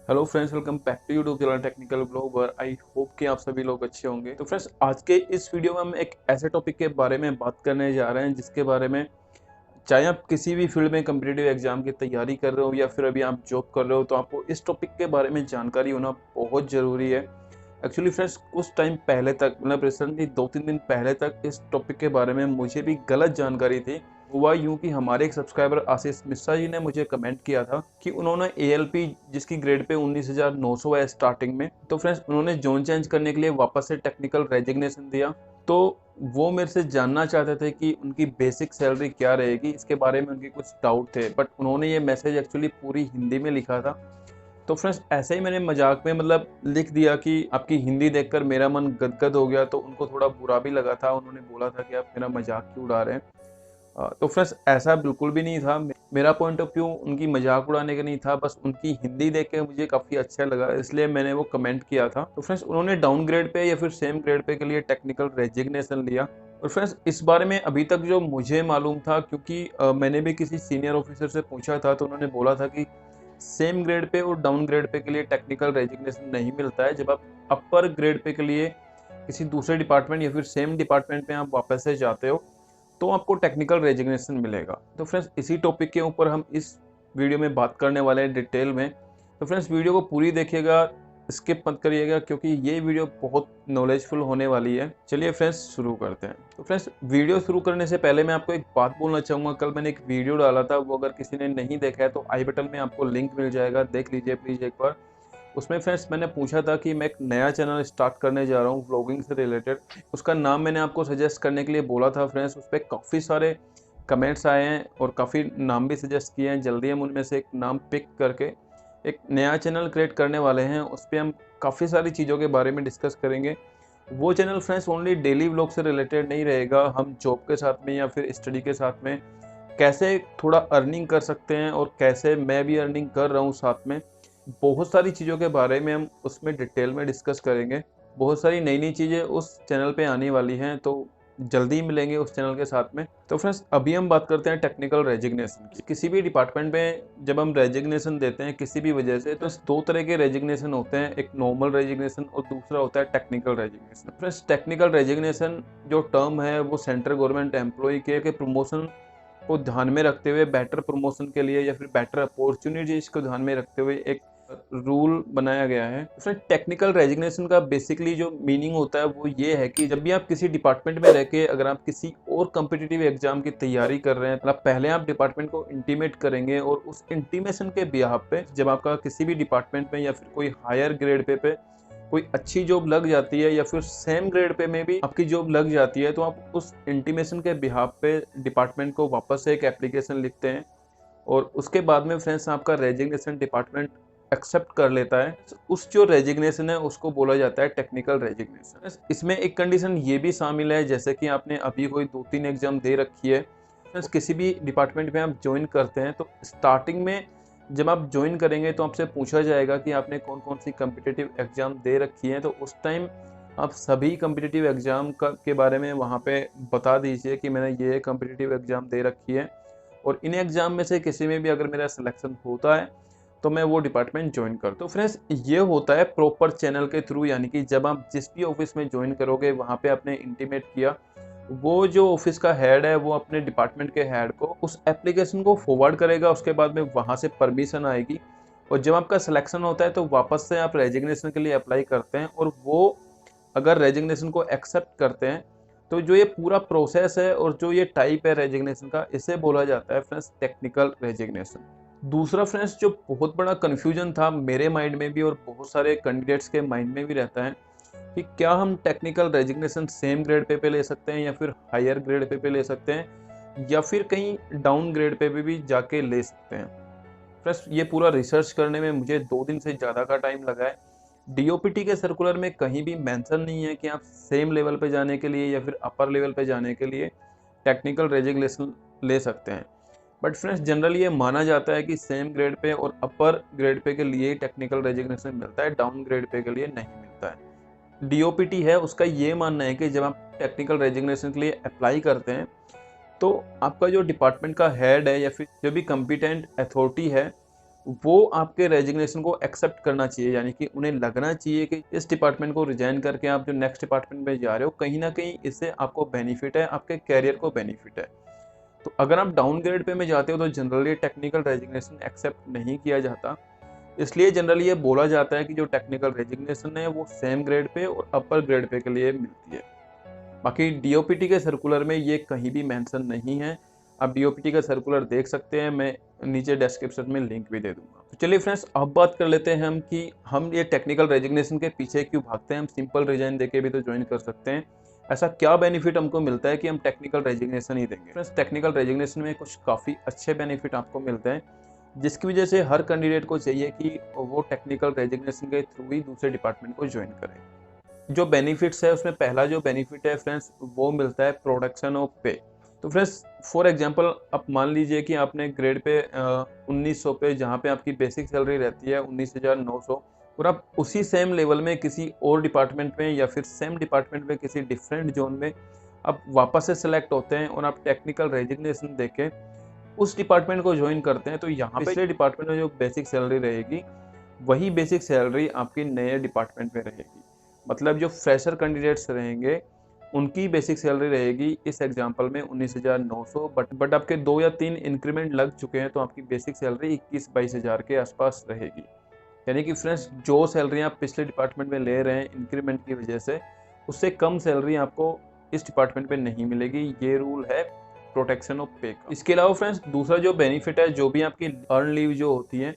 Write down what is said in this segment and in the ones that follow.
Hello friends, welcome back to YouTube channel technical blogger. I hope कि आप सभी लोग अच्छे होंगे। तो फ्रेंड्स, आज के इस वीडियो में हम एक ऐसे टॉपिक के बारे में बात करने जा रहे हैं जिसके बारे में चाहे आप किसी भी फील्ड में कम्पिटिटिव एग्जाम की तैयारी कर रहे हो या फिर अभी आप जॉब कर रहे हो, तो आपको इस टॉपिक के बारे में जानकारी होना बहुत ज़रूरी है। एक्चुअली फ्रेंड्स, कुछ टाइम पहले तक, मतलब रिसेंटली 2-3 दिन पहले तक इस टॉपिक के बारे में मुझे भी गलत जानकारी थी। हुआ यूं कि हमारे एक सब्सक्राइबर आशीष मिश्रा जी ने मुझे कमेंट किया था कि उन्होंने एएलपी, जिसकी ग्रेड पे 19,900 है स्टार्टिंग में, तो फ्रेंड्स उन्होंने जोन चेंज करने के लिए वापस से टेक्निकल रेजिग्नेशन दिया। तो वो मेरे से जानना चाहते थे कि उनकी बेसिक सैलरी क्या रहेगी, इसके बारे में उनके कुछ डाउट थे। बट उन्होंने ये मैसेज एक्चुअली पूरी हिंदी में लिखा था। तो फ्रेंड्स, ऐसे ही मैंने मजाक में मतलब लिख दिया कि आपकी हिंदी देखकर मेरा मन गदगद हो गया। तो उनको थोड़ा बुरा भी लगा था, उन्होंने बोला था कि आप मेरा मजाक क्यों उड़ा रहे हैं। तो फ्रेंड्स, ऐसा बिल्कुल भी नहीं था। मेरा पॉइंट ऑफ व्यू उनकी मजाक उड़ाने का नहीं था, बस उनकी हिंदी देख के मुझे काफ़ी अच्छा लगा, इसलिए मैंने वो कमेंट किया था। तो फ्रेंड्स, उन्होंने डाउन ग्रेड पे या फिर सेम ग्रेड पे के लिए टेक्निकल रेजिग्नेशन लिया। और फ्रेंड्स, इस बारे में अभी तक जो मुझे मालूम था, क्योंकि मैंने भी किसी सीनियर ऑफिसर से पूछा था, तो उन्होंने बोला था कि सेम ग्रेड पे और डाउन ग्रेड पे के लिए टेक्निकल रेजिग्नेशन नहीं मिलता है। जब आप अपर ग्रेड पे के लिए किसी दूसरे डिपार्टमेंट या फिर सेम डिपार्टमेंट में आप वापस से जाते हो, तो आपको टेक्निकल रेजिग्नेशन मिलेगा। तो फ्रेंड्स, इसी टॉपिक के ऊपर हम इस वीडियो में बात करने वाले हैं डिटेल में। तो फ्रेंड्स, वीडियो को पूरी देखिएगा, स्किप मत करिएगा, क्योंकि ये वीडियो बहुत नॉलेजफुल होने वाली है। चलिए फ्रेंड्स, शुरू करते हैं। तो फ्रेंड्स, वीडियो शुरू करने से पहले मैं आपको एक बात बोलना चाहूँगा। कल मैंने एक वीडियो डाला था, वो अगर किसी ने नहीं देखा है तो आई बटन में आपको लिंक मिल जाएगा, देख लीजिए प्लीज़ एक बार। उसमें फ्रेंड्स मैंने पूछा था कि मैं एक नया चैनल स्टार्ट करने जा रहा हूँ व्लॉगिंग से रिलेटेड। उसका नाम मैंने आपको सजेस्ट करने के लिए बोला था। फ्रेंड्स, उस पर काफ़ी सारे कमेंट्स आए हैं और काफ़ी नाम भी सजेस्ट किए हैं। जल्दी हम उनमें से एक नाम पिक करके एक नया चैनल क्रिएट करने वाले हैं। उस पर हम काफ़ी सारी चीज़ों के बारे में डिस्कस करेंगे। वो channel friends only daily vlog से रिलेटेड नहीं रहेगा। हम जॉब के साथ में या फिर स्टडी के साथ में कैसे थोड़ा अर्निंग कर सकते हैं और कैसे मैं भी अर्निंग कर रहा हूँ साथ में, बहुत सारी चीज़ों के बारे में हम उसमें डिटेल में डिस्कस करेंगे। बहुत सारी नई नई चीज़ें उस चैनल पे आने वाली हैं, तो जल्दी मिलेंगे उस चैनल के साथ में। तो फ्रेंड्स, अभी हम बात करते हैं टेक्निकल रेजिग्नेशन की। किसी भी डिपार्टमेंट में जब हम रेजिग्नेशन देते हैं किसी भी वजह से, तो दो तरह के रेजिग्नेशन होते हैं, एक नॉर्मल रेजिग्नेशन और दूसरा होता है technical resignation. Friends, technical resignation जो टर्म है वो सेंट्रल गवर्नमेंट एम्प्लॉय के प्रमोशन को ध्यान में रखते हुए, बेटर प्रमोशन के लिए या फिर बेटर अपॉर्चुनिटीज को ध्यान में रखते हुए एक रूल बनाया गया है। फ्रेंड, टेक्निकल रेजिग्नेशन का बेसिकली जो मीनिंग होता है वो ये है कि जब भी आप किसी डिपार्टमेंट में रह के अगर आप किसी और कम्पिटिटिव एग्जाम की तैयारी कर रहे हैं, तो पहले आप डिपार्टमेंट को इंटीमेट करेंगे और उस इंटीमेशन के बिहाफ पे जब आपका किसी भी डिपार्टमेंट में या फिर कोई हायर ग्रेड पे कोई अच्छी जॉब लग जाती है या फिर सेम ग्रेड पे में भी आपकी जॉब लग जाती है, तो आप उस इंटीमेशन के बिहाफ पे डिपार्टमेंट को वापस से एक एप्लीकेशन लिखते हैं और उसके बाद में फ्रेंड्स आपका रेजिग्नेशन डिपार्टमेंट एक्सेप्ट कर लेता है। उस जो रेजिग्नेशन है उसको बोला जाता है टेक्निकल रेजिग्नेशन। इसमें एक कंडीशन ये भी शामिल है, जैसे कि आपने अभी कोई 2-3 एग्जाम दे रखी है। फ्रेंड्स, किसी भी डिपार्टमेंट में आप ज्वाइन करते हैं तो स्टार्टिंग में जब आप ज्वाइन करेंगे तो आपसे पूछा जाएगा कि आपने कौन कौन सी कम्पिटिटिव एग्जाम दे रखी है। तो उस टाइम आप सभी कम्पिटिटिव एग्जाम के बारे में वहाँ पे बता दीजिए कि मैंने ये कम्पिटिटिव एग्जाम दे रखी है और इन एग्जाम में से किसी में भी अगर मेरा सिलेक्शन होता है तो मैं वो डिपार्टमेंट ज्वाइन कर। तो फ्रेंड्स, ये होता है प्रॉपर चैनल के थ्रू, यानी कि जब आप जिस भी ऑफिस में ज्वाइन करोगे वहाँ पे आपने इंटीमेट किया, वो जो ऑफिस का हेड है वो अपने डिपार्टमेंट के हेड को उस एप्लीकेशन को फॉरवर्ड करेगा। उसके बाद में वहाँ से परमिशन आएगी और जब आपका सिलेक्शन होता है तो वापस से आप रेजिग्नेशन के लिए अप्लाई करते हैं और वो अगर रेजिग्नेशन को एक्सेप्ट करते हैं तो जो ये पूरा प्रोसेस है और जो ये टाइप है रेजिग्नेशन का, इसे बोला जाता है फ्रेंड्स टेक्निकल रेजिग्नेशन। दूसरा फ्रेंड्स, जो बहुत बड़ा कन्फ्यूजन था मेरे माइंड में भी और बहुत सारे कैंडिडेट्स के माइंड में भी रहता है कि क्या हम technical resignation same grade pay ले सकते हैं या फिर हायर ग्रेड पे ले सकते हैं या फिर कहीं डाउन ग्रेड पे भी जाके ले सकते हैं। फ्रेंड्स, ये पूरा रिसर्च करने में मुझे 2 दिन से ज़्यादा का टाइम लगा है। डीओपीटी के सर्कुलर में कहीं भी मेंशन नहीं है कि आप सेम लेवल पे जाने के लिए या फिर अपर लेवल पे जाने के लिए टेक्निकल रेजिग्नेशन ले सकते हैं। बट फ्रेंड्स, जनरली ये माना जाता है कि सेम ग्रेड पे और अपर ग्रेड पे के लिए टेक्निकल रेजिग्नेशन मिलता है, डाउन ग्रेड पे के लिए नहीं मिलता है। डीओपीटी है उसका ये मानना है कि जब आप टेक्निकल रेजिग्नेशन के लिए अप्लाई करते हैं तो आपका जो डिपार्टमेंट का हेड है या फिर जो भी कम्पिटेंट अथॉरिटी है वो आपके रेजिग्नेशन को एक्सेप्ट करना चाहिए, यानी कि उन्हें लगना चाहिए कि इस डिपार्टमेंट को रिजाइन करके आप जो नेक्स्ट डिपार्टमेंट में जा रहे हो, कहीं ना कहीं इससे आपको बेनिफिट है, आपके कैरियर को बेनिफिट है। तो अगर आप डाउनग्रेड पे में जाते हो तो जनरली टेक्निकल रेजिग्नेशन एक्सेप्ट नहीं किया जाता। इसलिए जनरली ये बोला जाता है कि जो टेक्निकल रेजिग्नेशन है वो सेम ग्रेड पे और अपर ग्रेड पे के लिए मिलती है। बाकी डीओपीटी के सर्कुलर में ये कहीं भी मेंशन नहीं है। आप डीओपीटी का सर्कुलर देख सकते हैं, मैं नीचे डिस्क्रिप्शन में लिंक भी दे दूंगा। तो चलिए फ्रेंड्स, अब बात कर लेते हैं हम कि हम ये टेक्निकल रेजिग्नेशन के पीछे क्यों भागते हैं। हम सिंपल रिजाइन देके भी तो ज्वाइन कर सकते हैं। ऐसा क्या बेनिफिट हमको मिलता है कि हम टेक्निकल रेजिग्नेशन ही देंगे। फ्रेंड्स, टेक्निकल रेजिग्नेशन में कुछ काफ़ी अच्छे बेनिफिट आपको मिलते हैं, जिसकी वजह से हर कैंडिडेट को चाहिए कि वो टेक्निकल रेजिग्नेशन के थ्रू ही दूसरे डिपार्टमेंट को ज्वाइन करें। जो बेनिफिट्स है उसमें पहला जो बेनिफिट है फ्रेंड्स, वो मिलता है प्रोडक्शन ऑफ पे। तो फ्रेंड्स, फॉर एग्जांपल आप मान लीजिए कि आपने ग्रेड पे 1900 पे, जहाँ पे आपकी बेसिक सैलरी रहती है 19,900, और आप उसी सेम लेवल में किसी और डिपार्टमेंट में या फिर सेम डिपार्टमेंट में किसी डिफरेंट जोन में आप वापस से सेलेक्ट होते हैं और आप टेक्निकल रेजिग्नेशन देके उस डिपार्टमेंट को ज्वाइन करते हैं, तो यहाँ पे पिछले डिपार्टमेंट में जो बेसिक सैलरी रहेगी वही बेसिक सैलरी आपकी नए डिपार्टमेंट में रहेगी। मतलब जो फ्रेशर कैंडिडेट्स रहेंगे उनकी बेसिक सैलरी रहेगी इस एग्जांपल में 19,900, बट आपके 2 या 3 इंक्रीमेंट लग चुके हैं तो आपकी बेसिक सैलरी 21-22 हज़ार के आसपास रहेगी। यानी कि फ्रेंड्स, जो सैलरी आप पिछले डिपार्टमेंट में ले रहे हैं इंक्रीमेंट की वजह से, उससे कम सैलरी आपको इस डिपार्टमेंट में नहीं मिलेगी। ये रूल है प्रोटेक्शन ऑफ पे का। इसके अलावा फ्रेंड्स, दूसरा जो बेनिफिट है, जो भी आपकी अर्न लीव जो होती है,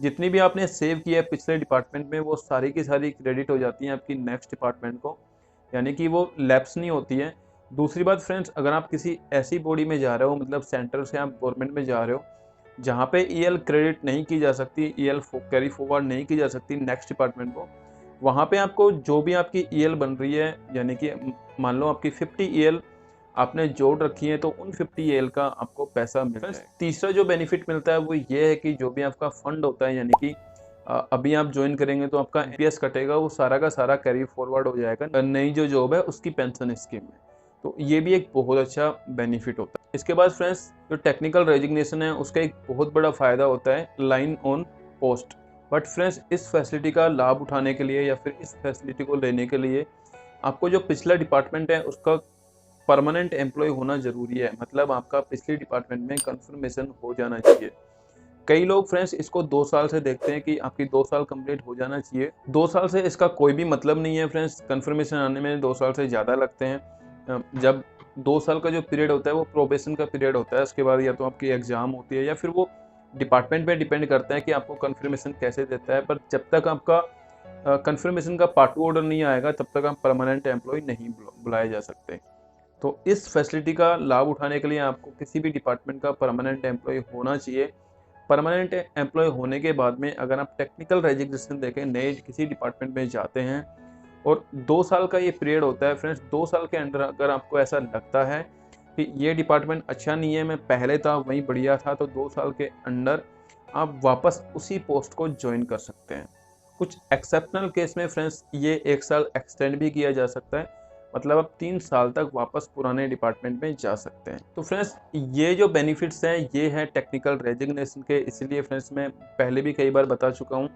जितनी भी आपने सेव किया है पिछले डिपार्टमेंट में, वो सारी की सारी क्रेडिट हो जाती हैं आपकी नेक्स्ट डिपार्टमेंट को, यानी कि वो लैप्स नहीं होती है। दूसरी बात फ्रेंड्स, अगर आप किसी ऐसी बॉडी में जा रहे हो, मतलब सेंटर से आप गवर्नमेंट में जा रहे हो, जहाँ पे ईएल क्रेडिट नहीं की जा सकती, ईएल कैरी फॉरवर्ड नहीं की जा सकती नेक्स्ट डिपार्टमेंट को, वहाँ पे आपको जो भी आपकी ईएल बन रही है, यानी कि मान लो आपकी 50 ईएल आपने जोड़ रखी है, तो उन 50 ईएल का आपको पैसा मिलता है। तीसरा जो बेनिफिट मिलता है वो ये है कि जो भी आपका फंड होता है, यानी कि अभी आप ज्वाइन करेंगे तो आपका एनपीएस कटेगा, वो सारा का सारा कैरी फॉरवर्ड हो जाएगा नई जो जॉब है उसकी पेंशन स्कीम में। तो ये भी एक बहुत अच्छा बेनिफिट होता है। इसके बाद फ्रेंड्स, जो टेक्निकल रेजिग्नेशन है उसका एक बहुत बड़ा फायदा होता है line on post. But friends, इस फैसिलिटी का लाभ उठाने के लिए या फिर इस फैसिलिटी को लेने के लिए आपको जो पिछला डिपार्टमेंट है उसका परमानेंट एम्प्लॉय होना जरूरी है। मतलब आपका पिछले डिपार्टमेंट में कंफर्मेशन हो जाना चाहिए। कई लोग फ्रेंड्स इसको 2 साल से देखते हैं कि आपकी 2 साल कंप्लीट हो जाना चाहिए। 2 साल से इसका कोई भी मतलब नहीं है फ्रेंड्स। कंफर्मेशन आने में 2 साल से ज़्यादा लगते हैं। जब 2 साल का जो पीरियड होता है वो प्रोबेशन का पीरियड होता है। उसके बाद या तो आपकी एग्ज़ाम होती है या फिर वो डिपार्टमेंट पे डिपेंड करता है कि आपको कंफर्मेशन कैसे देता है। पर जब तक आपका कंफर्मेशन का पार्ट 2 ऑर्डर नहीं आएगा तब तक आप परमानेंट एम्प्लॉय नहीं बुलाए जा सकते। तो इस फैसिलिटी का लाभ उठाने के लिए आपको किसी भी डिपार्टमेंट का परमानेंट एम्प्लॉय होना चाहिए। परमानेंट एम्प्लॉय होने के बाद में अगर आप टेक्निकल रेजिग्नेशन देके नए किसी डिपार्टमेंट में जाते हैं और 2 साल का ये पीरियड होता है फ्रेंड्स, 2 साल के अंदर अगर आपको ऐसा लगता है कि ये डिपार्टमेंट अच्छा नहीं है, मैं पहले था वहीं बढ़िया था, तो 2 साल के अंदर आप वापस उसी पोस्ट को ज्वाइन कर सकते हैं। कुछ एक्सेप्शनल केस में फ्रेंड्स ये 1 साल एक्सटेंड भी किया जा सकता है। मतलब आप 3 साल तक वापस पुराने डिपार्टमेंट में जा सकते हैं। तो फ्रेंड्स, ये जो बेनिफिट्स हैं ये हैं टेक्निकल रेजिग्नेशन के। इसलिए फ्रेंड्स, मैं पहले भी कई बार बता चुका हूँ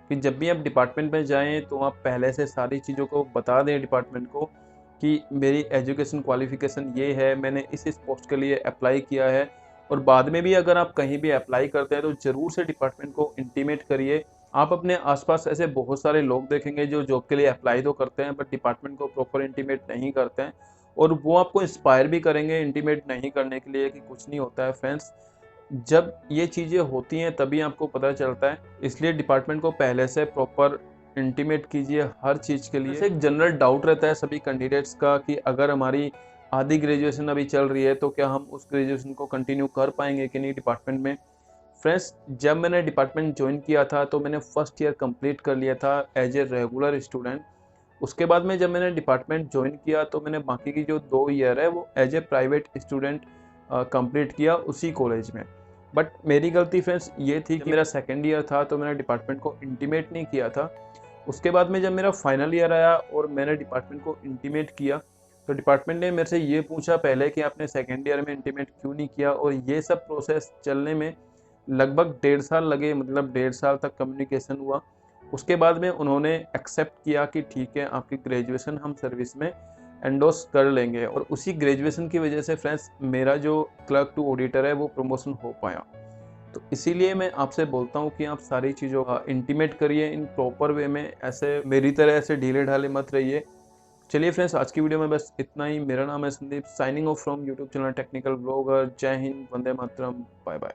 कि जब भी आप डिपार्टमेंट में जाएं तो आप पहले से सारी चीज़ों को बता दें डिपार्टमेंट को कि मेरी एजुकेशन क्वालिफिकेशन ये है, मैंने इस पोस्ट के लिए अप्लाई किया है। और बाद में भी अगर आप कहीं भी अप्लाई करते हैं तो ज़रूर से डिपार्टमेंट को इंटीमेट करिए। आप अपने आसपास ऐसे बहुत सारे लोग देखेंगे जो जॉब के लिए अप्लाई तो करते हैं बट डिपार्टमेंट को प्रॉपर इंटीमेट नहीं करते हैं, और वो आपको इंस्पायर भी करेंगे इंटीमेट नहीं करने के लिए कि कुछ नहीं होता है। फ्रेंड्स, जब ये चीज़ें होती हैं तभी आपको पता चलता है। इसलिए डिपार्टमेंट को पहले से प्रॉपर इंटीमेट कीजिए हर चीज़ के लिए। एक जनरल डाउट रहता है सभी कैंडिडेट्स का कि अगर हमारी आधी ग्रेजुएशन अभी चल रही है तो क्या हम उस ग्रेजुएशन को कंटिन्यू कर पाएंगे कि नहीं डिपार्टमेंट में। फ्रेंड्स, जब मैंने डिपार्टमेंट ज्वाइन किया था तो मैंने फर्स्ट ईयर कंप्लीट कर लिया था एज ए रेगुलर स्टूडेंट। उसके बाद में जब मैंने डिपार्टमेंट ज्वाइन किया तो मैंने बाकी की जो 2 ईयर है वो as a private student complete किया उसी कॉलेज में। बट मेरी गलती फ्रेंड्स ये थी कि मेरा सेकेंड ईयर था तो मैंने डिपार्टमेंट को इंटीमेट नहीं किया था। उसके बाद में जब मेरा फाइनल ईयर आया और मैंने डिपार्टमेंट को इंटीमेट किया तो डिपार्टमेंट ने मेरे से ये पूछा पहले कि आपने सेकेंड ईयर में इंटीमेट क्यों नहीं किया, और ये सब प्रोसेस चलने में लगभग 1.5 साल लगे, मतलब 1.5 साल तक कम्युनिकेशन हुआ। उसके बाद में उन्होंने एक्सेप्ट किया कि ठीक है, आपकी ग्रेजुएशन हम सर्विस में एंडोर्स कर लेंगे, और उसी ग्रेजुएशन की वजह से फ्रेंड्स मेरा जो क्लर्क टू ऑडिटर है वो प्रमोशन हो पाया। तो इसीलिए मैं आपसे बोलता हूँ कि आप सारी चीज़ों का इंटीमेट करिए इन प्रॉपर वे में, ऐसे मेरी तरह ऐसे ढीले ढाले मत रहिए। चलिए फ्रेंड्स, आज की वीडियो में बस इतना ही। मेरा नाम है Sandeep, signing off from YouTube channel technical blogger. जय हिंद, वंदे मातरम, बाय बाय।